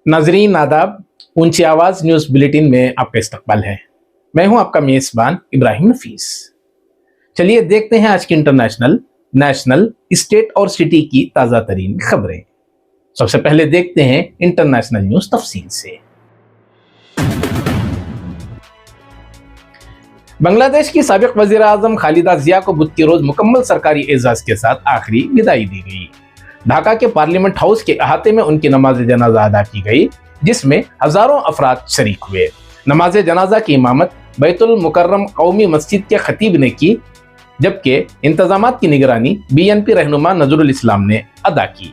नाजरीन आदाब, ऊंची आवाज न्यूज बुलेटिन में आपका इस्तकबाल है। मैं हूं आपका मेजबान इब्राहिम नफीस। चलिए देखते हैं आज की इंटरनेशनल, नेशनल, स्टेट और सिटी की ताज़ा तरीन खबरें। सबसे पहले देखते हैं इंटरनेशनल न्यूज तफसील से। बांग्लादेश की साबिक वजीर आजम खालिदा जिया को बुध के रोज मुकम्मल सरकारी एजाज के साथ आखिरी विदाई दी गई। ढाका के पार्लियामेंट हाउस के अहाते में उनकी नमाज जनाजा अदा की गई, जिसमें हजारों अफराद शरीक हुए। नमाज जनाजा की इमामत बैतुल मुकर्रम कौमी मस्जिद के खतीब ने की, जबकि इंतजामात की निगरानी बीएनपी रहनुमा नजरुल इस्लाम ने अदा की।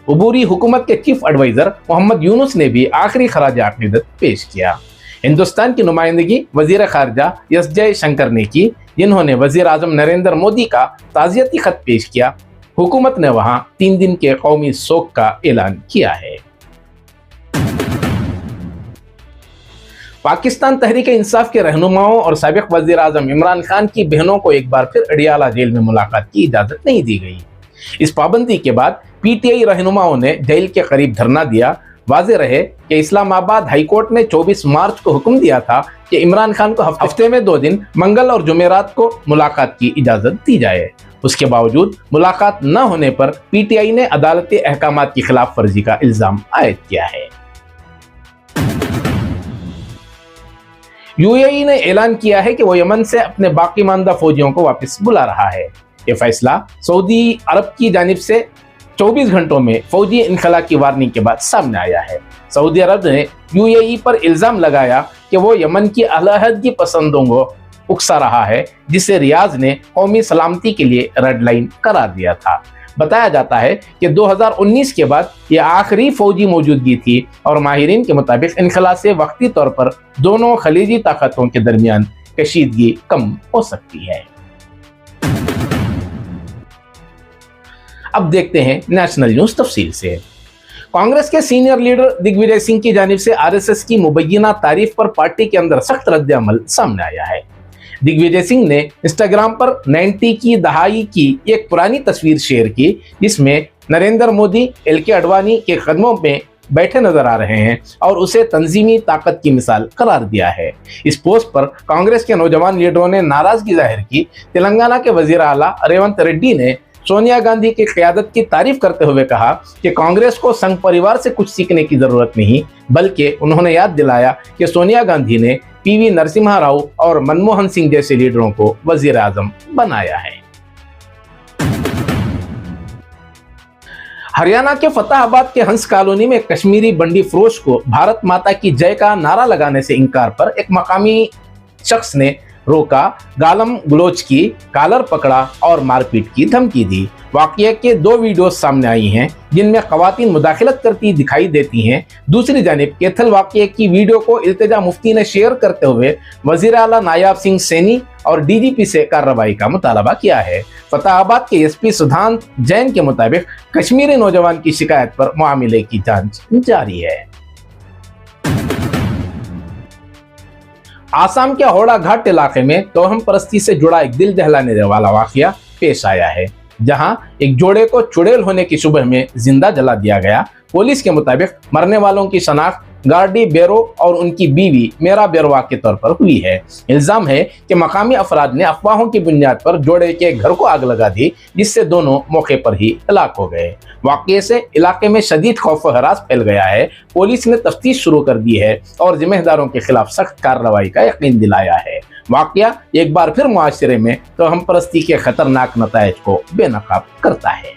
उबूरी हुकूमत के चीफ एडवाइजर मोहम्मद यूनुस ने भी आखिरी खराज अकीदत पेश किया। हिंदुस्तान की नुमाइंदगी वजीर खारजा एस जयशंकर ने की, जिन्होंने वजीर आजम नरेंद्र मोदी का ताज़ियती खत पेश किया। हुकूमत ने वहां 3 दिन के कौमी शोक का ऐलान किया है। पाकिस्तान तहरीक इंसाफ के रहनुमाओं और साबिक वजीर आजम इमरान खान की बहनों को एक बार फिर अडियाला जेल में मुलाकात की इजाजत नहीं दी गई। इस पाबंदी के बाद पीटीआई रहनुमाओं ने जेल के करीब धरना दिया। वाज़ेह रहे कि इस्लामाबाद हाईकोर्ट ने 24 मार्च को हुक्म दिया था कि इमरान खान को हफ्ते में 2 दिन मंगल और जुमेरात को मुलाकात की इजाजत दी जाए। उसके बावजूद मुलाकात न होने पर पीटीआई ने अदालती अहकामात की खिलाफ वर्जी का इल्जाम आयद किया है। यूएई ने ऐलान किया है कि वो यमन से अपने बाकी मानदा फौजियों को वापस बुला रहा है। यह फैसला सऊदी अरब की जानिब से 24 घंटों में फौजी इनखला की वार्निंग के बाद सामने आया है। सऊदी अरब ने यूएई पर इल्जाम लगाया कि वो यमन की अलहदगी पसंदों को उकसा रहा है, जिसे रियाज ने कौमी सलामती के लिए रेड लाइन करार दिया था। बताया जाता है कि 2019 के बाद यह आखिरी फौजी मौजूदगी थी और माहिरीन के मुताबिक इनखला से वक्ती तौर पर दोनों खलीजी ताकतों के दरमियान कशीदगी कम हो सकती है। अब देखते हैं नेशनल न्यूज तफसील से। कांग्रेस के सीनियर लीडर दिग्विजय सिंह की जानिब से आरएसएस की मुबैना तारीफ पर पार्टी के अंदर सख्त रद्द-ए-अमल सामने आया है। दिग्विजय सिंह ने इंस्टाग्राम पर 90 की दहाई की एक पुरानी तस्वीर शेयर की, जिसमें नरेंद्र मोदी एलके अडवाणी के कदमों में बैठे नजर आ रहे हैं और उसे तंजीमी ताकत की मिसाल करार दिया है। इस पोस्ट पर कांग्रेस के नौजवान लीडरों ने नाराजगी जाहिर की। तेलंगाना के वजीर आला रेवंत रेड्डी ने सोनिया गांधी की क़यादत की तारीफ करते हुए कहा कि कांग्रेस को संघ परिवार से कुछ सीखने की जरूरत नहीं, बल्कि उन्होंने याद दिलाया कि सोनिया गांधी ने पीवी नरसिम्हा राव और मनमोहन सिंह जैसे लीडरों को वजीर आजम बनाया है। हरियाणा के फतेहाबाद के हंस कॉलोनी में कश्मीरी बंडी फरोश को भारत माता की जय का नारा लगाने से इनकार पर एक मकामी शख्स ने रोका, गालम गलोच की, कालर पकड़ा और मारपीट की धमकी दी। वाकये के 2 वीडियो सामने आई हैं, जिनमें खवातीन मुदाखलत करती दिखाई देती हैं। दूसरी जानिब कैथल वाकये की वीडियो को इल्तिजा मुफ्ती ने शेयर करते हुए वजीर आला नायाब सिंह सैनी और डीजीपी से कार्रवाई का मुतालबा किया है। फतेहाबाद के एसपी सुधांत जैन के मुताबिक कश्मीरी नौजवान की शिकायत पर मामले की जांच जारी है। आसाम के हौड़ा घाट इलाके में तोहम परस्ती से जुड़ा एक दिल दहलाने वाला वाकया पेश आया है, जहां एक जोड़े को चुड़ैल होने की शुबह में जिंदा जला दिया गया। पुलिस के मुताबिक मरने वालों की शनाख्त गार्डी बेरो और उनकी बीवी मेरा बेरवा के तौर पर हुई है। इल्जाम है कि मकामी अफराद ने अफवाहों की बुनियाद पर जोड़े के घर को आग लगा दी, जिससे दोनों मौके पर ही हलाक हो गए। वाकये से इलाके में शदीद खौफ व हरास फैल गया है। पुलिस ने तफ्तीश शुरू कर दी है और जिम्मेदारों के खिलाफ सख्त कार्रवाई का यकीन दिलाया है। वाकया एक बार फिर मुआशरे में तोहम परस्ती के खतरनाक नताइज को बेनकाब करता है।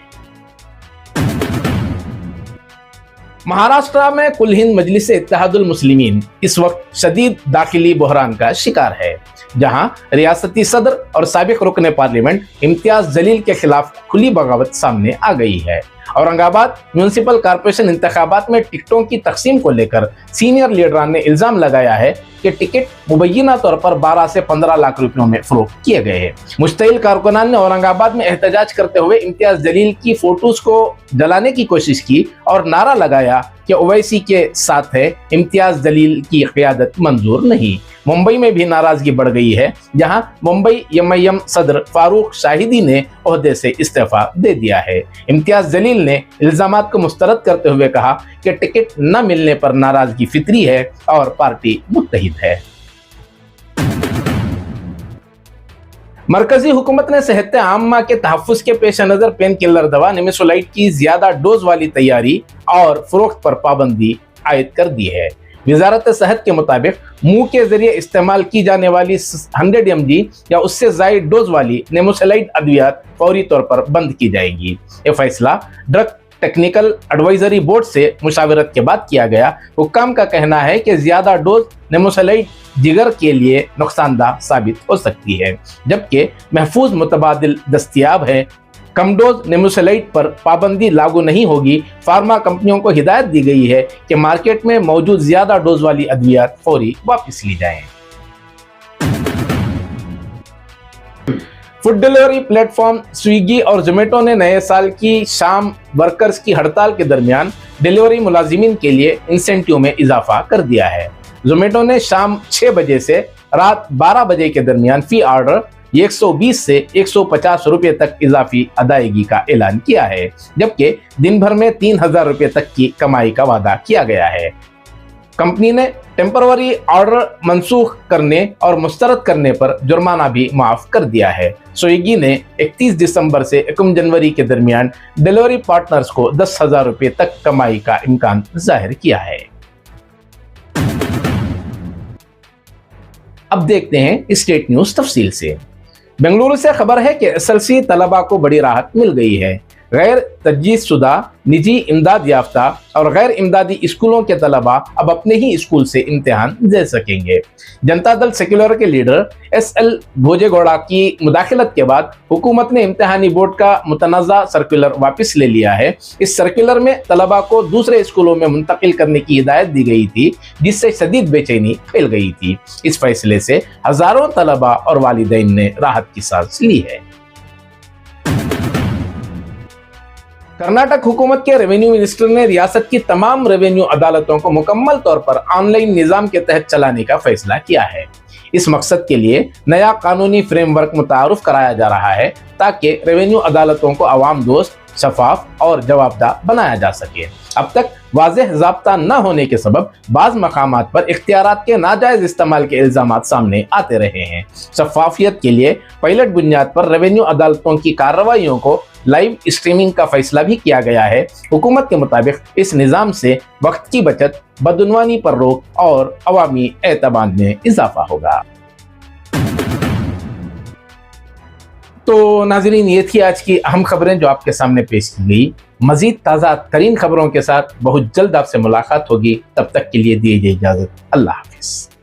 महाराष्ट्र में कुल हिंद मजलिस इत्तेहादुल मुस्लिमीन इस वक्त शदीद दाखिली बहरान का शिकार है, जहां रियासती सदर और साबिक रुकने पार्लियामेंट इम्तियाज जलील के खिलाफ खुली बगावत सामने आ गई है। औरंगाबाद म्यूनिसिपल कॉर्पोरेशन इंतखाबात में टिकटों की तकसीम को लेकर सीनियर लीडरान ने इल्जाम लगाया है कि टिकट मुबैना तौर पर 12 से 15 लाख रुपयों में फरोख्त किए गए हैं। मुश्तइल कारकुनान ने औरंगाबाद में एहतजाज करते हुए इम्तियाज जलील की फोटोज को जलाने की कोशिश की और नारा लगाया कि ओवैसी के साथ है, इम्तियाज जलील की क़यादत मंजूर नहीं। मुंबई में भी नाराजगी बढ़ गई है, जहां मुंबई एमआईएम सदर फारूक शाहिदी ने ओहदे से इस्तीफा दे दिया है। इम्तियाज जलील ने इल्जामात को मुस्तरद करते हुए कहा कि टिकट न मिलने पर नाराजगी फितरी है और पार्टी मुत्तहिद है। मरकजी हुकूमत ने सेहत आम्मा के तहफ़्फ़ुज़ के पेश नज़र पेन किलर दवा निमेसोलाइट की ज्यादा डोज वाली तैयारी और फरोख्त पर पाबंदी आयद कर दी है। वजारत सेहत के मुताबिक मुंह के जरिए इस्तेमाल की जाने वाली 100 mg या उससे ज़ायद डोज वाली निमेसोलाइट अद्वियात फौरी तौर पर बंद की जाएगी। यह फैसला ड्रग टेक्निकल एडवाइजरी बोर्ड से मुशावरत के बाद किया गया। हुक्काम का कहना है कि ज्यादा डोज निमेसोलाइट जिगर के लिए नुकसानदा साबित हो सकती है, जबकि महफूज मुतबादिल दस्तयाब है। कम डोज निमेसोलाइट पर पाबंदी लागू नहीं होगी। फार्मा कंपनियों को हिदायत दी गई है कि मार्केट में मौजूद ज्यादा डोज वाली अद्वियात फौरी वापस ली जाएं। फूड डिलीवरी प्लेटफॉर्म स्विगी और जोमेटो ने नए साल की शाम वर्कर्स की हड़ताल के दरमियान डिलीवरी मुलाजिमीन के लिए इंसेंटिव में इजाफा कर दिया है। जोमेटो ने शाम 6 बजे से रात 12 बजे के दरमियान फी ऑर्डर 120 से 150 रुपये तक इजाफी अदायगी का ऐलान किया है, जबकि दिन भर में 3000 रुपये तक की कमाई का वादा किया गया है। कंपनी ने टेम्पररी ऑर्डर मंसूख करने और मुस्तरद करने पर जुर्माना भी माफ कर दिया है। स्विगी ने 31 दिसंबर से 1 जनवरी के दरमियान डिलीवरी पार्टनर्स को 10,000 रुपये तक कमाई का इम्कान जाहिर किया है। अब देखते हैं स्टेट न्यूज तफसील से। बेंगलुरु से खबर है कि एसएलसी तलबा को बड़ी राहत मिल गई है। गैर तजवीज़ शुदा, निजी इमदाद याफ्ता और गैर इमदादी स्कूलों के तलबा अब अपने ही स्कूल से इम्तिहान दे सकेंगे। जनता दल सेक्युलर के लीडर एसएल भोजेगौड़ा की मुदाखलत के बाद हुकूमत ने इम्तिहानी बोर्ड का मुतनाज़ा सर्कुलर वापस ले लिया है। इस सर्कुलर में तलबा को दूसरे स्कूलों में मुंतकिल करने की हिदायत दी गई थी, जिससे शदीद बेचैनी फैल गई थी। इस फैसले से हजारों तलबा और वालिदैन ने राहत की सांस ली है। कर्नाटक हुकूमत के रेवेन्यू मिनिस्टर ने रियासत की तमाम रेवेन्यू अदालतों को मुकम्मल तौर पर ऑनलाइन निज़ाम के तहत चलाने का फैसला किया है। इस मकसद के लिए नया कानूनी फ्रेमवर्क मुतारुफ कराया जा रहा है, ताकि रेवेन्यू अदालतों को अवाम दोस्त, शफाफ और जवाबदाह बनाया जा सके। अब तक वाज़ेह ज़ाब्ता न होने के सबब बाज़ मकामात पर इख्तियारात के नाजायज़ इस्तेमाल के इल्ज़ामात सामने आते रहे हैं। शफाफियत के लिए पायलट बुनियाद पर रेवेन्यू अदालतों की कार्रवाइयों को लाइव स्ट्रीमिंग का फैसला भी किया गया है। हुकूमत के मुताबिक इस निज़ाम से वक्त की बचत, बदउनवानी पर रोक और अवामी एतमाद में इजाफा होगा। तो नाज़रीन, ये थी आज की अहम खबरें जो आपके सामने पेश की गई। मजीद ताज़ा तरीन खबरों के साथ बहुत जल्द आपसे मुलाकात होगी। तब तक के लिए दीजिए इजाज़त। अल्लाह हाफिज़।